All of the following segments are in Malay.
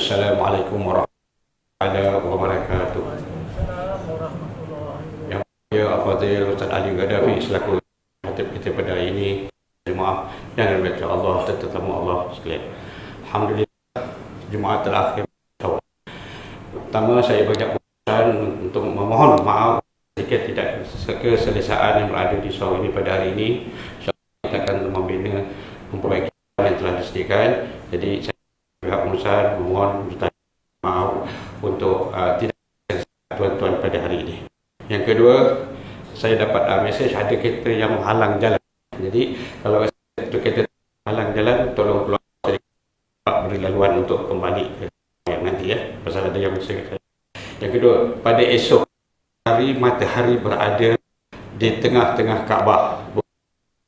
Assalamualaikum warahmatullahi wabarakatuh. Yang mulia Al-Fadhil Ustaz Ali Gaddafi selaku khatib kita pada hari ini, jemaah yang dirahmati Allah dan tetamu Allah sekalian. Alhamdulillah, Jumaat terakhir. Pertama saya berucapkan untuk memohon maaf jika tidak keselesaan yang berada di surau ini pada hari ini. InsyaAllah kita akan membina, memperbaiki yang telah disediakan. Jadi saya pihak pengusaha memohon maaf untuk tidak tuan-tuan pada hari ini. Yang kedua, saya dapat mesej ada kereta yang menghalang jalan. Jadi kalau itu kereta menghalang jalan, tolong keluar beri laluan untuk kembali ke nanti ya, pasal ada yang mesej saya. Yang kedua, pada esok hari matahari berada di tengah-tengah Kaabah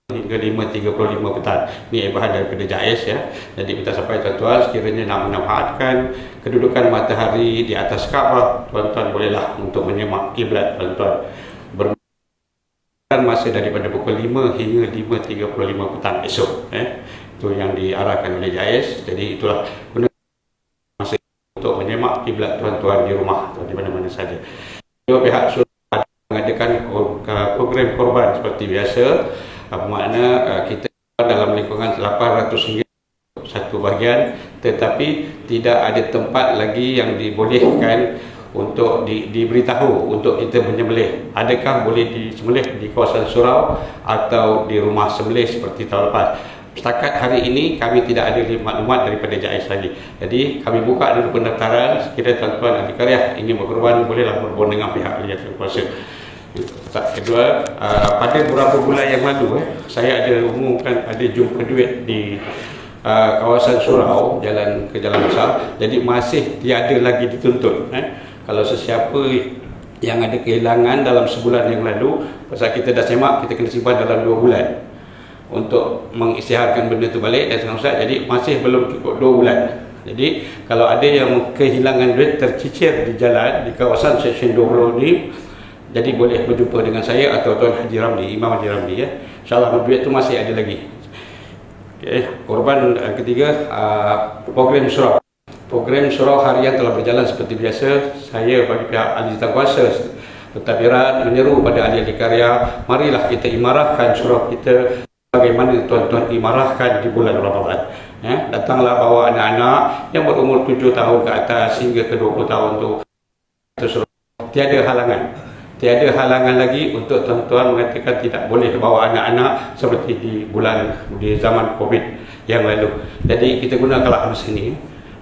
hingga 5.35 petang. Ini ibarat daripada JAIS ya. Jadi kita sampai tuan-tuan sekiranya nak memanfaatkan kedudukan matahari di atas Kaabah, tuan-tuan bolehlah untuk menyemak kiblat tuan-tuan. Bermula masa daripada pukul 5 hingga 5.35 petang esok. Itu yang diarahkan oleh JAIS. Jadi itulah guna masa untuk menyemak kiblat tuan-tuan di rumah atau di mana-mana saja. Dua pihak sudah mengadakan program korban seperti biasa. Bermakna kita dalam lingkungan 800 ringgit satu bahagian, tetapi tidak ada tempat lagi yang dibolehkan untuk diberitahu untuk kita menyembelih. Adakah boleh disembelih di kawasan surau atau di rumah sembelih seperti tahun lepas? Setakat hari ini kami tidak ada maklumat daripada JAIS lagi. Jadi kami buka dulu pendaftaran. Sekiranya tuan-tuan ahli karya ingin berkorban, bolehlah berhubung dengan pihak yang berkuasa. Kedua, pada beberapa bulan yang lalu saya ada umumkan ada jumpa duit di kawasan surau, jalan ke jalan besar. Jadi masih tiada lagi dituntut. Kalau sesiapa yang ada kehilangan dalam sebulan yang lalu, pasal kita dah semak, kita kena simpan dalam 2 bulan untuk mengisytiharkan benda itu balik dan seterusnya. Jadi masih belum cukup 2 bulan. Jadi kalau ada yang kehilangan duit tercicir di jalan di kawasan Seksyen 20 ni, jadi boleh berjumpa dengan saya atau Tuan Haji Ramli, Imam Haji Ramli ya. InsyaAllah duit itu masih ada lagi. Okay. Korban ketiga, program surau. Program surau harian telah berjalan seperti biasa. Saya bagi pihak ahli kuasa pentadbiran menyeru pada ahli-ahli karya, marilah kita imarahkan surau kita bagaimana tuan-tuan imarahkan di bulan Ramadan. Datanglah bawa anak-anak yang berumur 7 tahun ke atas hingga ke 20 tahun tu. Tiada halangan. Tiada halangan lagi untuk tuan-tuan mengatakan tidak boleh bawa anak-anak seperti di zaman Covid yang lalu. Jadi kita gunakanlah masa ini.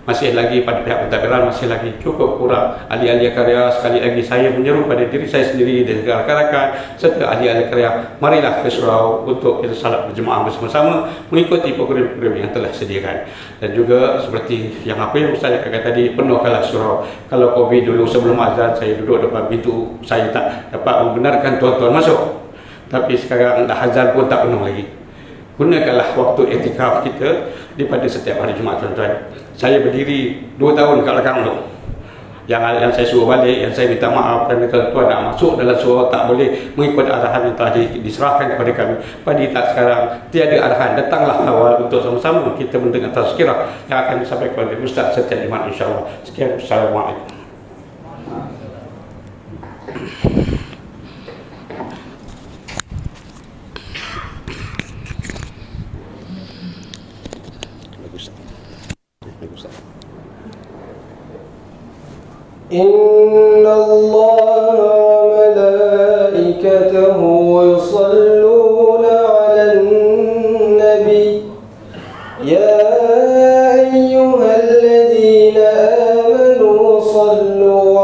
Masih lagi pada pihak pentadbiran masih lagi cukup kurang ahli-ahli karya. Sekali lagi saya menyeru pada diri saya sendiri dan rakan-rakan serta ahli-ahli karya, marilah ke surau untuk kita salat berjemaah bersama-sama mengikuti program-program yang telah sediakan. Dan juga seperti yang apa yang Ustaz katakan tadi, penuhkanlah surau. Kalau Covid dulu sebelum azan saya duduk depan pintu, saya tak dapat membenarkan tuan-tuan masuk. Tapi sekarang dah azan pun tak penuh lagi. Gunakanlah waktu iktikaf kita daripada setiap hari Jumaat tuan-tuan. Saya berdiri 2 tahun kat belakang tu. Yang saya suruh balik, yang saya minta maaf kerana tuan-tuan nak masuk dalam surau tak boleh mengikut arahan yang telah diserahkan kepada kami. Pada tak sekarang tiada arahan, datanglah awal untuk sama-sama kita mendengar tazkirah yang akan disampaikan oleh Ustaz setiap Jumaat insya-Allah. Sekian, Assalamualaikum. إن الله وملائكته يصلون على النبي يا أيها الذين آمنوا صلوا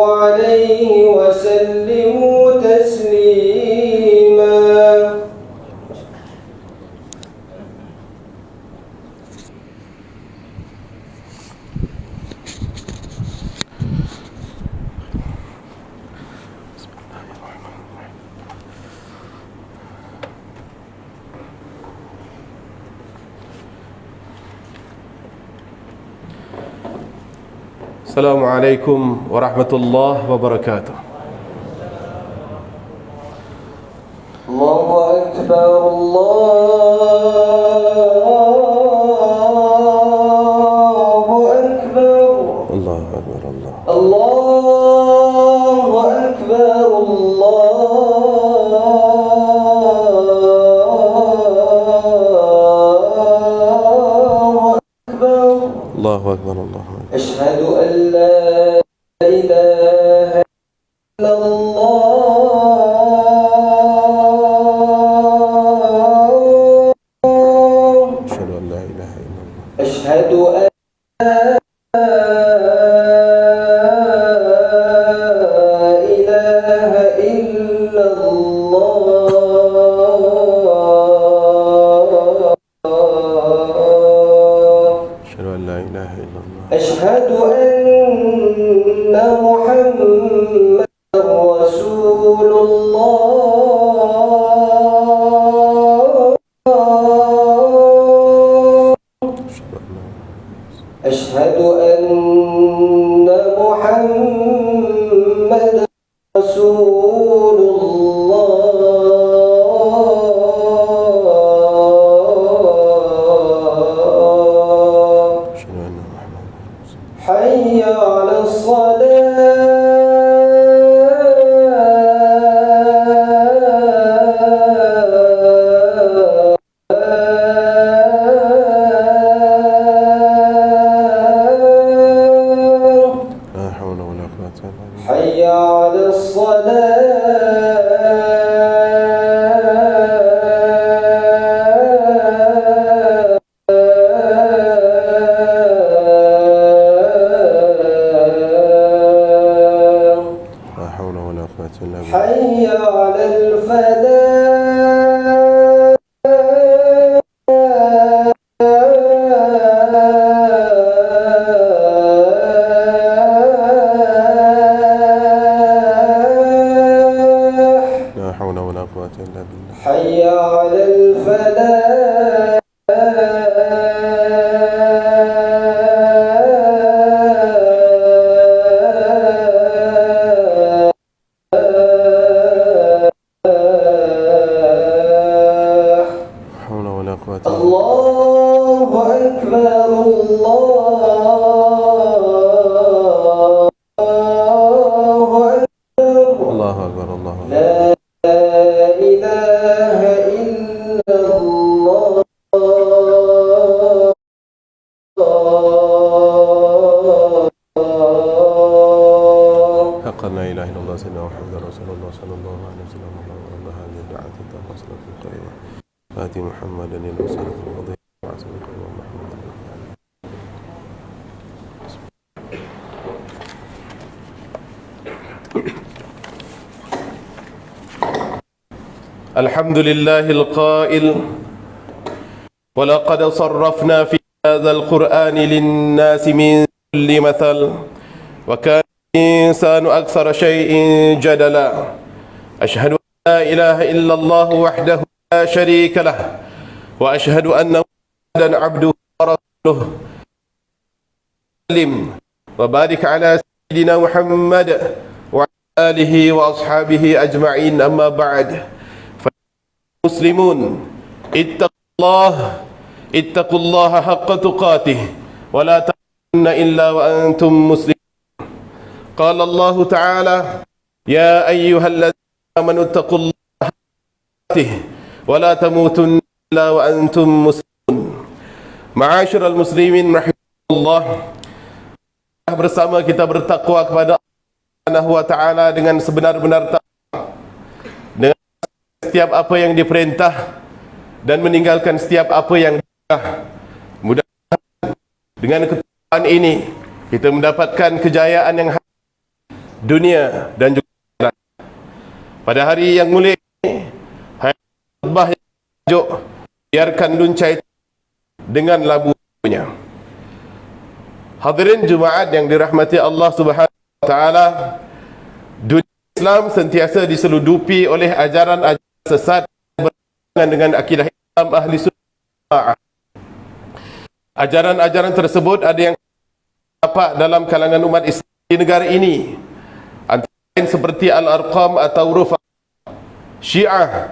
عليه وسلموا تسليما. Assalamualaikum warahmatullahi wabarakatuh. Allahu Akbar, Allah أكبر الله أكبر. أشهد أن لا إله إلا الله. أشهد أن لا إله إلا الله. أشهد أن لا إله إلا الله. أشهد أن لا إله إلا الله. أشهد أن محمدا رسول الله. أشهد أن محمدا رسول الله. أشهد أن محمدا رسول الله. حي على الصلاة. لا حول ولا قوة إلا بالله. حي على الصلاة. لا حول ولا قوة إلا بالله. حي على الفلاح. لا حول ولا قوة إلا بالله. حي على الفلاح. لا حول ولا قوة إلا بالله. الله أكبر الله أكبر. الله أكبر الله أكبر. لا إله إلا الله. حق لا إله إلا الله سيدنا محمد رسول الله صلى الله عليه وسلم. اللهم رب هذه الدعوة التامة والصلاة القائمة آت محمدا الوسيلة والفضيلة وعزم القيوم محمد. الحمد لله القائل ولقد صرفنا في هذا القرآن للناس من كل مثل وكان الإنسان أكثر شيء جدلا. أشهد أن لا إله إلا الله وحده لا شريك له وأشهد أن محمدا عبده ورسوله. وبارك على سيدنا محمد وعلى آله وأصحابه أجمعين. أما بعد، فالمسلمون اتقوا الله حق تقاته ولا تموتن إلا وأنتم مسلمون. قال الله تعالى: يا أيها الذين آمنوا اتقوا الله حق تقاته ولا تموتن إلا وأنتم مسلمون. Ma'asyiral muslimin rahimahullah, bersama kita bertakwa kepada Allah Subhanahu wa taala dengan sebenar-benar takwa, dengan setiap apa yang diperintah dan meninggalkan setiap apa yang dilarang. Mudah-mudahan dengan ketakwaan ini kita mendapatkan kejayaan yang dunia dan juga akhirat. Pada hari yang mulia ini, hari khutbah yang tajuk biarkan luncai dengan labunya. Hadirin Jumaat yang dirahmati Allah Subhanahu wa taala, dunia Islam sentiasa diseludupi oleh ajaran-ajaran sesat bertentangan dengan akidah Islam ahli sunnah. Ajaran-ajaran tersebut ada yang dapat dalam kalangan umat Islam di negara ini, antara lain seperti Al-Arqam atau Rufa'ah, Syiah,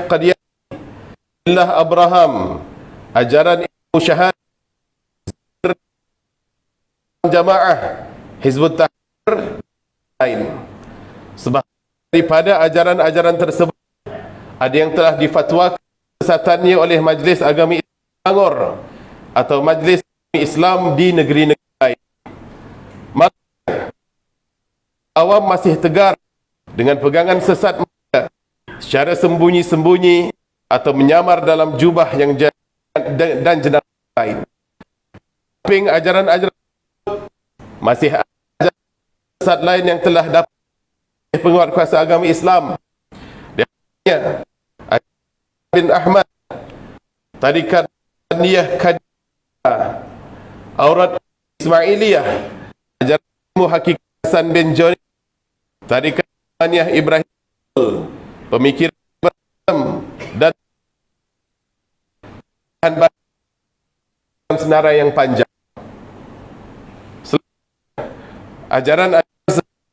Qadiyani, Abraham, ajaran Ibnu Syahad, Jamaah, Hizbut Tahrir, lain. Sebab daripada ajaran-ajaran tersebut ada yang telah difatwakan kesesatannya oleh Majlis Agama Islam Bangor atau Majlis Islam di negeri-negeri lain. Maka awam masih tegar dengan pegangan sesat mereka secara sembunyi-sembunyi atau menyamar dalam jubah yang dan jenazah lain. Samping ajaran-ajaran masih ada sesat lain yang telah dapat penguat kuasa agama Islam. Dia bin Ahmad, tarikat Niyah Kadiyah, Aurat Ismailiyah, ajaran ilmu hakikat Hasan bin Joni, tarikat Niyah Ibrahim, pemikiran dan senarai yang panjang. Ajaran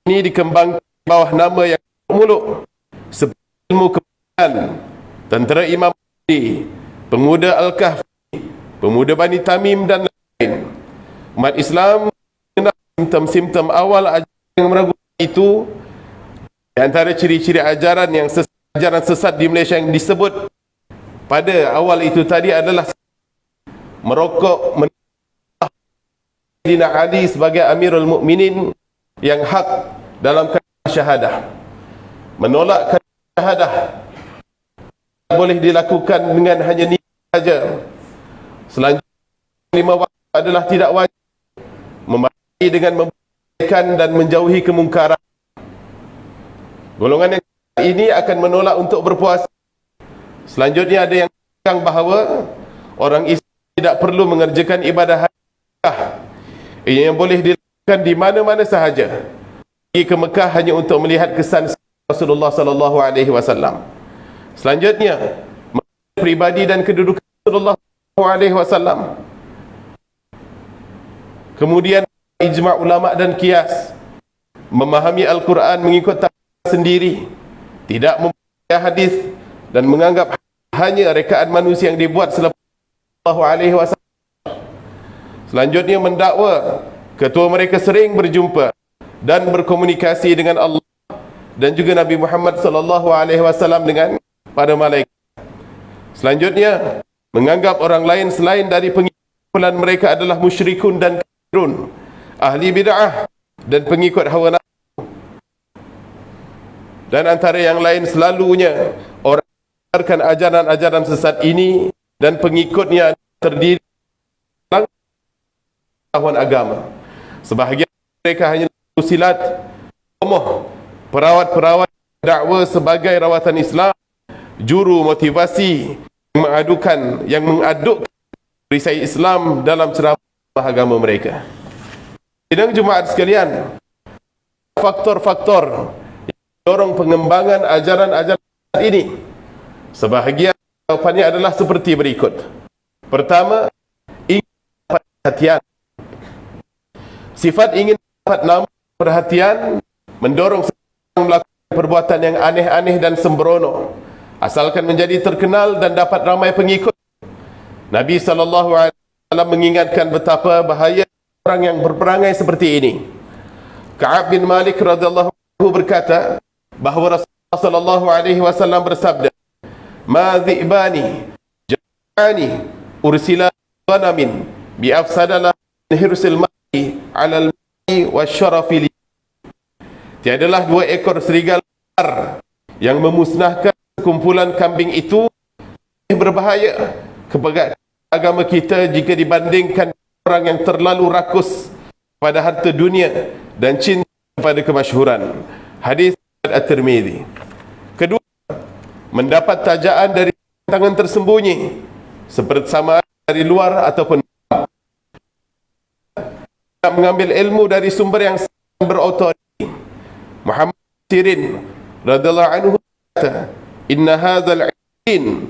ini dikembangkan bawah nama yang muluk seperti ilmu kebajikan, tentera Imam Mahdi, pemuda Al-Kahfi, pemuda Bani Tamim dan lain. Umat Islam mengenal simptom-simptom awal ajaran yang meragukan itu. Di antara ciri-ciri ajaran sesat di Malaysia yang disebut pada awal itu tadi adalah merokok, Sayyidina Ali sebagai Amirul Mukminin yang hak dalam kalimah syahadah. Menolak kalimah syahadah boleh dilakukan dengan hanya niat saja. Selanjutnya 5 waktu adalah tidak wajib. Membaiki dengan membaikkan dan menjauhi kemungkaran. Golongan yang ini akan menolak untuk berpuasa. Selanjutnya ada yang mengatakan bahawa orang Islam tidak perlu mengerjakan ibadah haji yang boleh dilakukan di mana-mana sahaja. Pergi ke Mekah hanya untuk melihat kesan Rasulullah sallallahu alaihi wasallam. Selanjutnya, pribadi dan kedudukan Rasulullah sallallahu alaihi wasallam. Kemudian ijma' ulama dan qiyas. Memahami Al-Quran mengikut tafsir sendiri, tidak membaca hadis dan menganggap hanya rekaan manusia yang dibuat selepas sallallahu alaihi wasallam. Selanjutnya mendakwa ketua mereka sering berjumpa dan berkomunikasi dengan Allah dan juga Nabi Muhammad sallallahu alaihi wasallam dengan para malaikat. Selanjutnya menganggap orang lain selain dari pengikut mereka adalah musyrikun dan kafirun, ahli bid'ah dan pengikut hawa nafsu. Dan antara yang lain selalunya orang yang ajaran-ajaran sesat ini dan pengikutnya terdiri pengetahuan agama. Sebahagian mereka hanya silat, perawat-perawat dakwa sebagai rawatan Islam, juru motivasi yang mengaduk perisai Islam dalam ceramah agama mereka. Sidang Jumaat sekalian, faktor-faktor yang mendorong pengembangan ajaran-ajaran ini, sebahagian jawapannya adalah seperti berikut. Pertama, ingin dapat perhatian. Sifat ingin dapat nama perhatian mendorong seseorang melakukan perbuatan yang aneh-aneh dan sembrono, asalkan menjadi terkenal dan dapat ramai pengikut. Nabi SAW mengingatkan betapa bahaya orang yang berperangai seperti ini. Ka'ab bin Malik radhiyallahu anhu berkata bahawa Rasulullah SAW bersabda, "Ma dhi'bani ja'ani ursila ghanamin bi afsadala hirsil ma'i 'ala al-ma'i wasyarafi li." Tiadalah 2 ekor serigala yang memusnahkan kumpulan kambing itu lebih berbahaya kepada agama kita jika dibandingkan orang yang terlalu rakus pada harta dunia dan cinta pada kemasyhuran. Hadis At-Tirmidzi. Kedua, mendapat tajaan dari tangan tersembunyi seperti sama dari luar ataupun mengambil ilmu dari sumber yang berautoriti. Muhammad Sirin radhiyallahu anhu kata, "Inna hadzal 'ilm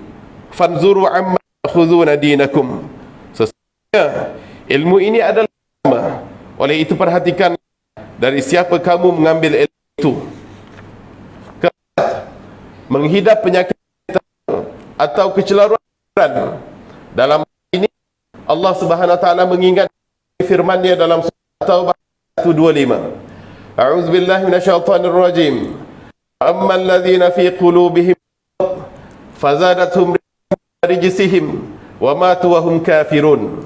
fanzuru 'amma ta'khudhuna dinakum." Sesungguhnya ilmu ini adalah agama. Oleh itu perhatikan dari siapa kamu mengambil ilmu itu. Keempat, menghidap penyakit atau kecelaruan. Dalam ini Allah Subhanahu wa taala mengingat firman-Nya dalam surah Taubah 125. A'udzu billahi minasyaitonir rajim. Ammal ladzina fi qulubihim fazadathum rijsihim wa matu wa hum kafirun.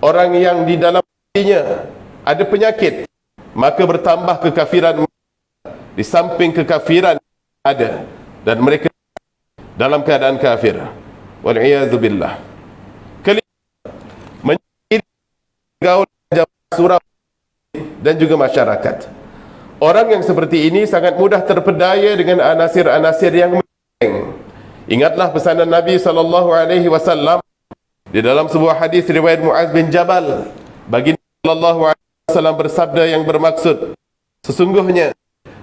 orang yang di dalam dirinya ada penyakit, maka bertambah kekafiran. Di samping kekafiran ada, dan mereka dalam keadaan kafir. Wal'iyadzubillah. Kelima, menjadi gaul surau dan juga masyarakat. Orang yang seperti ini sangat mudah terpedaya dengan anasir-anasir yang menenteng. Ingatlah pesanan Nabi SAW di dalam sebuah hadis riwayat Muaz bin Jabal. Baginda SAW bersabda yang bermaksud, sesungguhnya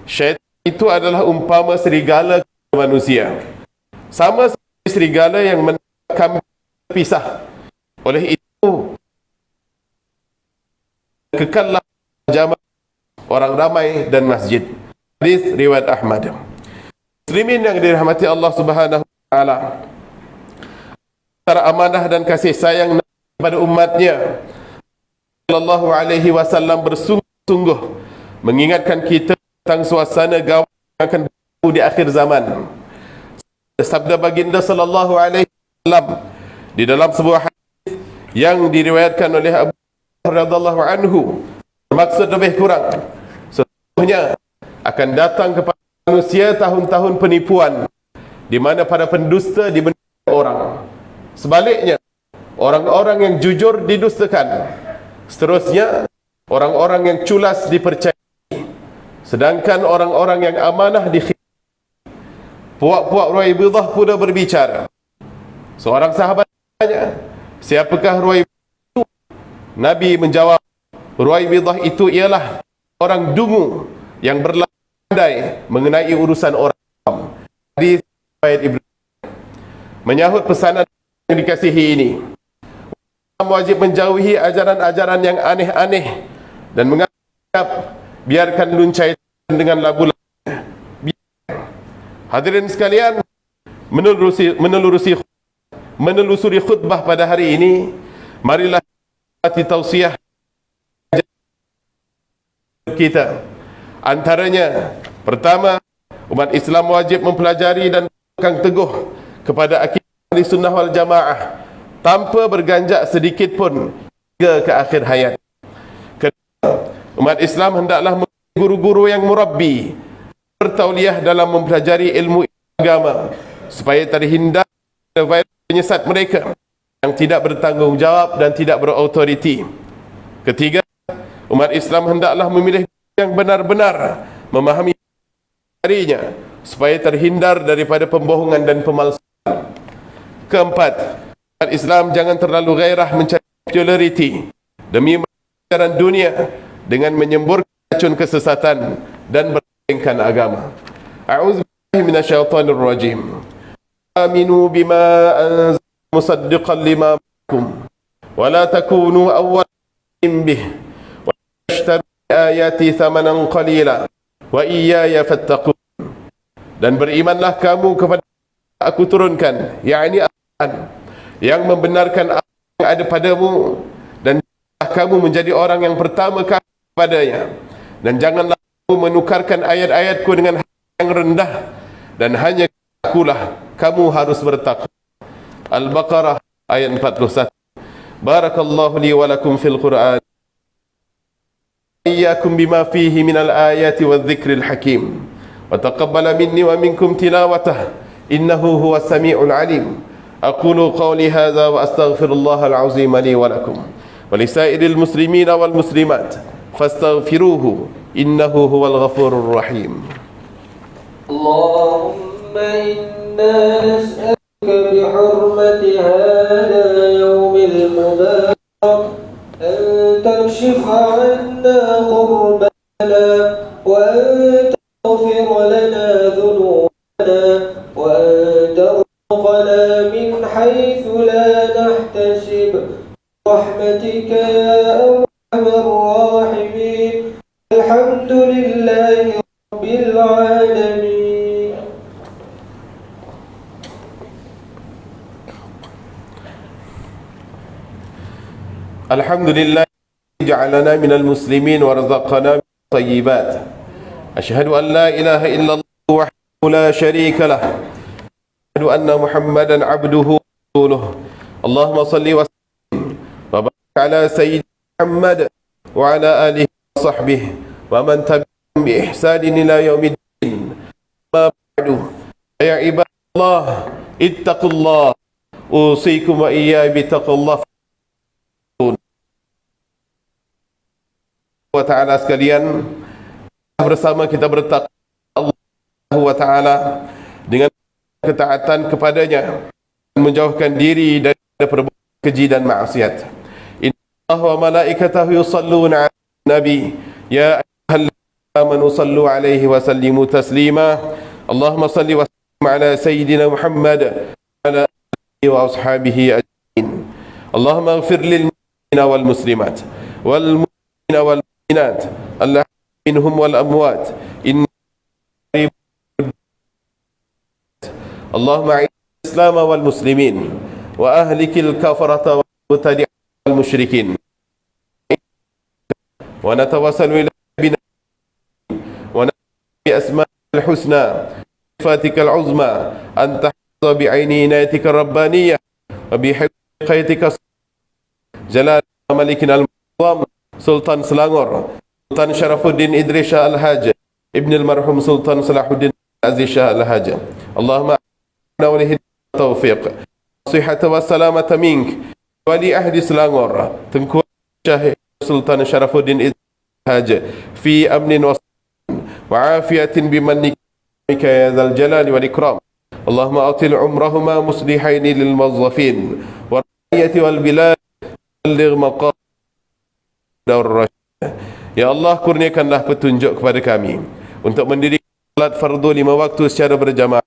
syaitan itu adalah umpama serigala manusia, sama seperti serigala yang kami pisah. Oleh itu kekallah jamaah orang ramai dan masjid. Hadis riwayat Ahmad. Muslimin yang dirahmati Allah Subhanahu wa taala, antara amanah dan kasih sayang kepada umatnya, sallallahu alaihi wasallam bersungguh-sungguh mengingatkan kita tentang suasana gawat yang akan berlaku di akhir zaman. Sabda baginda sallallahu alaihi wasallam di dalam sebuah hadis yang diriwayatkan oleh Abu radhiyallahu anhu, bermaksud lebih kurang, sesungguhnya akan datang kepada manusia tahun-tahun penipuan di mana para pendusta dibenarkan orang. Sebaliknya, orang-orang yang jujur didustakan. Seterusnya, orang-orang yang culas dipercayai. Sedangkan orang-orang yang amanah dikhianati. Puak-puak Ruwaibidah pula berbicara. Seorang sahabat tanya, siapakah Ruwaibidah itu? Nabi menjawab, Ruwaibidah itu ialah orang dungu yang berpandai mengenai urusan orang awam. Hadis riwayat Ibnu. Menyahut pesanan yang dikasihi ini, wajib menjauhi ajaran-ajaran yang aneh-aneh dan menganggap biarkan luncai dengan labu-labu. Hadirin sekalian, menelusuri khutbah pada hari ini, marilah kita tausiah kita. Antaranya, pertama, umat Islam wajib mempelajari dan berpegang teguh kepada akidah Ahlussunnah wal Jamaah tanpa berganjak sedikit pun hingga ke akhir hayat. Kedua, umat Islam hendaklah memilih guru-guru yang murabbi, bertauliah dalam mempelajari ilmu agama supaya terhindar dari virus penyesat mereka yang tidak bertanggungjawab dan tidak berautoriti. Ketiga, umat Islam hendaklah memilih yang benar-benar memahami darinya supaya terhindar daripada pembohongan dan pemalsuan. Keempat, umat Islam jangan terlalu gairah mencari populariti demi menjalankan dunia dengan menyemburkan racun kesesatan dan bertengkar agama. A'udzubillahi minasyaitonir rajim. Aminu bima anzal musaddiqan lima ma'akum wa la takunu awwalin bih wa tashtaru ayati thamanan qalila wa iyaya fattaqun. Dan berimanlah kamu kepada aku turunkan, yakni Al-Quran, yang membenarkan apa yang ada padamu, dan kamu menjadi orang yang pertama kepadanya, dan janganlah kamu menukarkan ayat-ayatku dengan yang rendah, dan hanya akulah kamu harus bertakwa. Al-Baqarah ayat 41. Barakallahu li wa lakum fil Quran, iyyakum bima fihi minal ayati wadh-dhikril hakim, wa taqabbala minni wa minkum tilawatah, innahu huwas sami'ul alim. Aqulu qawli hadza wa astaghfirullahal azim li wa lakum wa lisairil muslimina wal muslimat fastaghfiruhu innahu huwal ghafurur rahim. Allahumma inna nas'aluka bihurmati hadha yawmil mubarak an takshifa 'anna qurbana wa an taghfir lana dhunubana wa an tarzuqna min haythu la nahtasib rahmatika ya arhamar rahimin. Alhamdulillahi rabbil alamin. Alhamdulillah ja'alana minal muslimin wa razaqana min tayyibat. Asyhadu an la ilaha illallah wahdahu la syarika lah. Asyhadu anna Muhammadan abduhu wa rasuluh. Allahumma salli wa sallim wa barik على سيدنا محمد وعلى آله وصحبه ومن تبعهم بإحسان إلى يوم الدين. ما بعد، يا عباد الله اتقوا الله، أوصيكم وإياي بتقوى الله wa ta'ala sekalian. Bersama kita bertakwa Allah wa ta'ala dengan ketaatan kepadanya dan menjauhkan diri dari perbuatan keji dan maksiat. Innallaha wa malaikatahu yusalluna 'alan nabi ya ayyuhalladzina amanu sallu 'alaihi wa sallimu taslima. Allahumma salli wa sallim 'ala sayyidina Muhammad wa 'ala alihi wa ashabihi ajma'in. Allahumma ighfir lil mu'minina wal muslimat wal mu'minina wal mu'minat Allah minhum wal amwat. Allahumma a'izz al-islam wal muslimin wa ahlikil kafarata wal mubtadi'in wal musyrikin. Wa natawassalu ila bina wa bi asma'il husna sifatikal uzma an tahfadha bi 'aini inayatika rabbaniyah wa bi haqiqatika jalal malikina al-mu'azzam Sultan Selangor Sultan Syarafuddin Idris Shah Al-Haj Ibn al-marhum Sultan Salahuddin Aziz Shah Al-Haj. Allahumma a'inna taufiq sihhata wa salamata mink wali ahdi Selangor Tengku Syah Sultan Syarafuddin Idris Al-Haj fi amnin wa afiyatin bimannika ya dzal jalali wal ikram. Allahumma atil umrahuma muslihaini lil muwazzafin wa ra'iyati wal bilad balligh maqam. Ya Allah, kurniakanlah petunjuk kepada kami untuk mendirikan salat fardu 5 waktu secara berjamaah,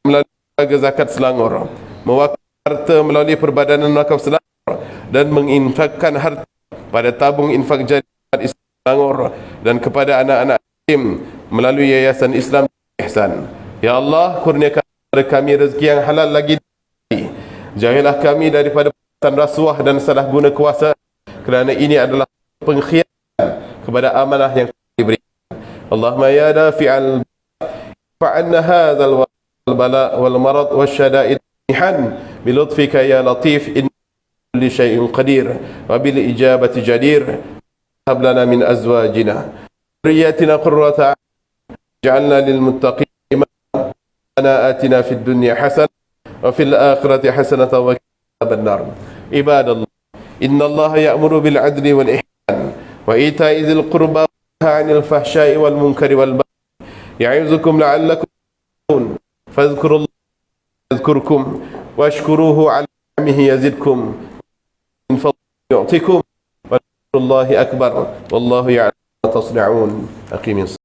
melalui zakat Selangor, mewakaf harta melalui Perbadanan Wakaf Selangor, dan menginfakkan harta pada tabung infak jariah Islam Selangor dan kepada anak-anak yatim melalui Yayasan Islam Ihsan. Ya Allah, kurniakan kepada kami rezeki yang halal lagi. Jauhilah kami daripada rasuah dan salah guna kuasa, kerana ini adalah pengkhianatan kepada amanah yang diberikan. Allahumma ya dafi'al fa'anna hadzal bala wal marad wasyada'id ihan bi lutfika ya latif inna kulli syai'in qadir wa bil ijabati jadir. Hab lana min azwajina dhurriyyatina qurrata a'yun lil muttaqin imama atina fid dunya hasanah wa fil akhirati hasanah wa qina adhaban nar. Ibadallah, inna Allah ya'muru bil 'adli wal ihsan wa ita'i dzil qurba wa yanha 'anil fahsya'i wal munkari wal baghi ya'izukum la'allakum tattaqun. Fadhkurullaha yadhkurkum washkuruhu 'ala ni'amihi yazidkum min fadlihi yu'tikum wa Allahu akbar wallahu ya'lamu ma tasna'un. Aqimis